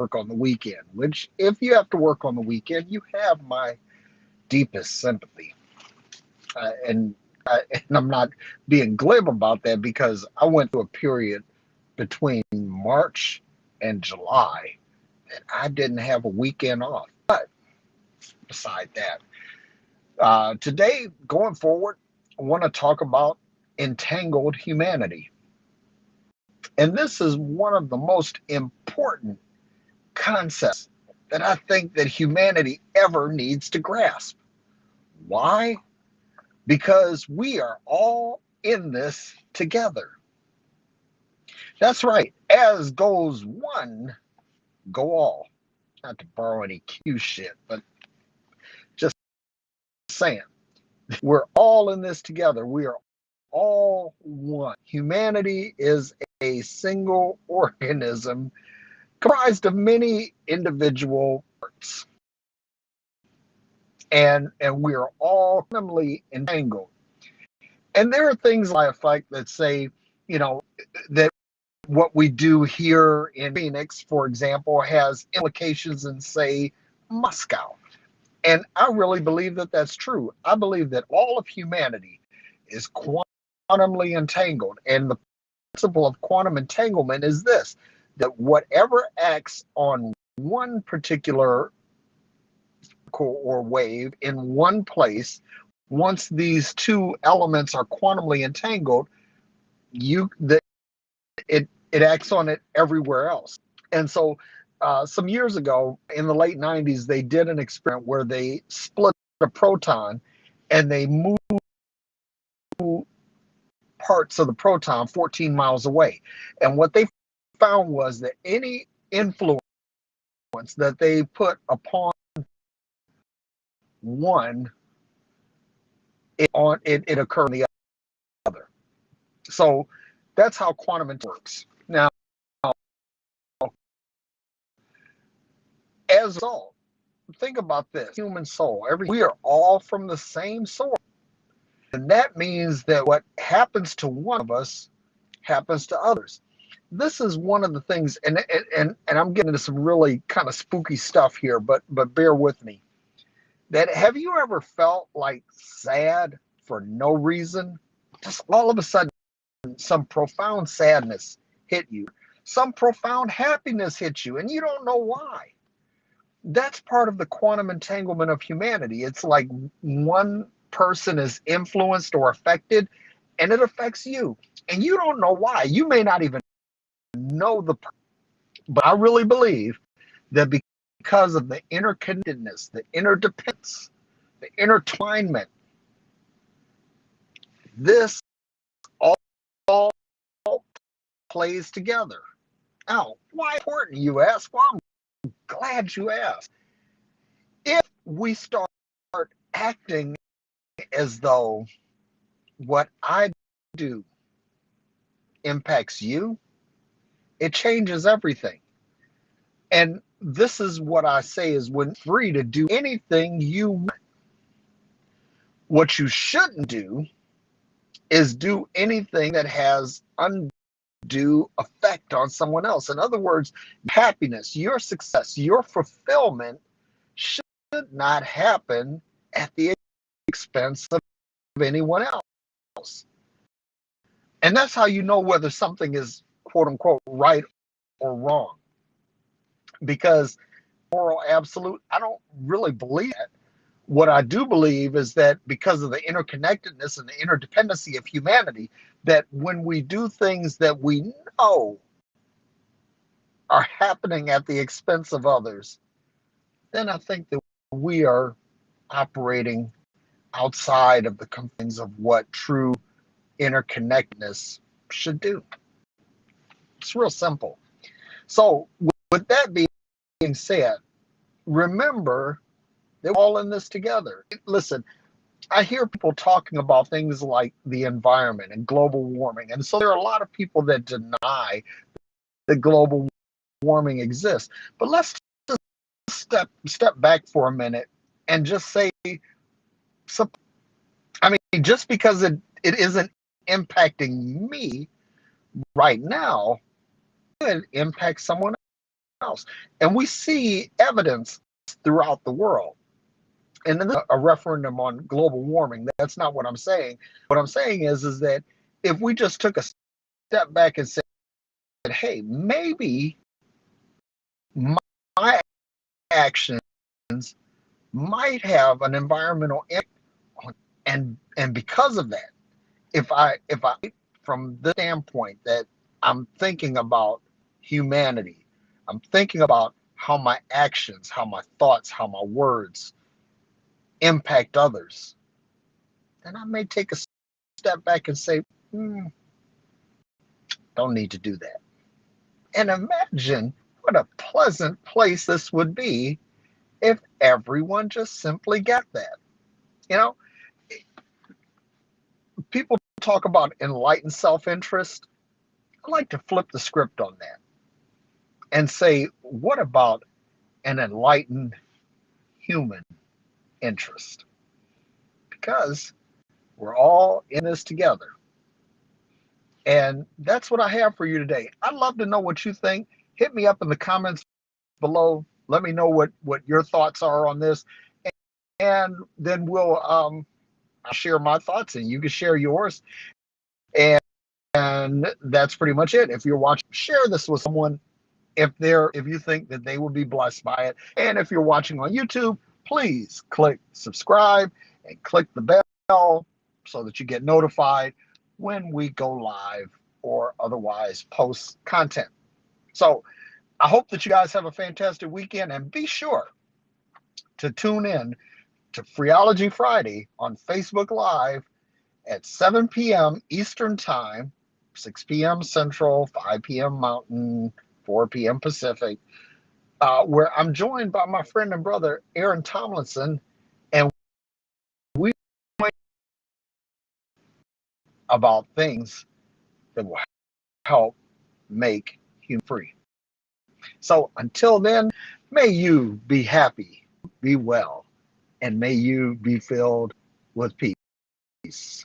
work on the weekend, which if you have to work on the weekend, you have my deepest sympathy. And and I'm not being glib about that because I went through a period between March and July that I didn't have a weekend off. But beside that, today, going forward, I want to talk about entangled humanity. And this is one of the most important concepts that I think that humanity ever needs to grasp. Why? Because we are all in this together. That's right. As goes one, go all. Not to borrow any Q shit, but just saying. We're all in this together. We are all one. Humanity is a single organism comprised of many individual parts. And we are all criminally entangled. And there are things like effect that say, you know, that what we do here in Phoenix, for example, has implications in, say, Moscow. And I really believe that that's true. I believe that all of humanity is quantumly entangled. And the principle of quantum entanglement is this, that whatever acts on one particular or wave in one place, once these two elements are quantumly entangled, it acts on it everywhere else. And so some years ago in the late 90s, they did an experiment where they split a proton and they moved parts of the proton 14 miles away. And what they found was that any influence that they put upon one, it occurred on the other. So that's how quantum works. Now, as a result, think about this: human soul. We are all from the same source, and that means that what happens to one of us happens to others. This is one of the things, and I'm getting into some really kind of spooky stuff here, but bear with me. That have you ever felt like sad for no reason? Just all of a sudden, some profound sadness hit you, some profound happiness hit you, and you don't know why. That's part of the quantum entanglement of humanity. It's like one person is influenced or affected, and it affects you, and you don't know why. You may not even know the, but I really believe that because of the interconnectedness, the interdependence, the intertwinement, this all plays together. Now, why important, you ask? Well, I'm glad you asked. If we start acting as though what I do impacts you, it changes everything. And this is what I say is when free to do anything you want. What you shouldn't do is do anything that has undue effect on someone else. In other words, happiness, your success, your fulfillment should not happen at the expense of anyone else. And that's how you know whether something is quote unquote right or wrong. Because moral absolute, I don't really believe that. What I do believe is that because of the interconnectedness and the interdependency of humanity, that when we do things that we know are happening at the expense of others, then I think that we are operating outside of the confines of what true interconnectedness should do. It's real simple. So with that being said, remember they're all in this together. Listen, I hear people talking about things like the environment and global warming. And so there are a lot of people that deny that global warming exists. But let's just step back for a minute and just say, I mean, just because it isn't impacting me right now, it impacts someone else. And we see evidence throughout the world. And then a referendum on global warming. That's not what I'm saying. What I'm saying is that if we just took a step back and said, hey, maybe my actions might have an environmental impact, and because of that, if I from the standpoint that I'm thinking about humanity, I'm thinking about how my actions, how my thoughts, how my words impact others, then I may take a step back and say, don't need to do that. And imagine what a pleasant place this would be if everyone just simply got that. You know, people talk about enlightened self-interest. I like to flip the script on that and say, what about an enlightened human interest? Because we're all in this together. And that's what I have for you today. I'd love to know what you think. Hit me up in the comments below. Let me know what your thoughts are on this. And then I'll share my thoughts and you can share yours. And that's pretty much it. If you're watching, share this with someone if you think that they will be blessed by it. And if you're watching on YouTube, please click subscribe and click the bell so that you get notified when we go live or otherwise post content. So I hope that you guys have a fantastic weekend, and be sure to tune in to Phreology Friday on Facebook Live at 7 p.m. Eastern Time, 6 p.m. Central, 5 p.m. Mountain, 4 p.m. Pacific, where I'm joined by my friend and brother, Aaron Tomlinson, and we talk about things that will help make human free. So until then, may you be happy, be well, and may you be filled with peace.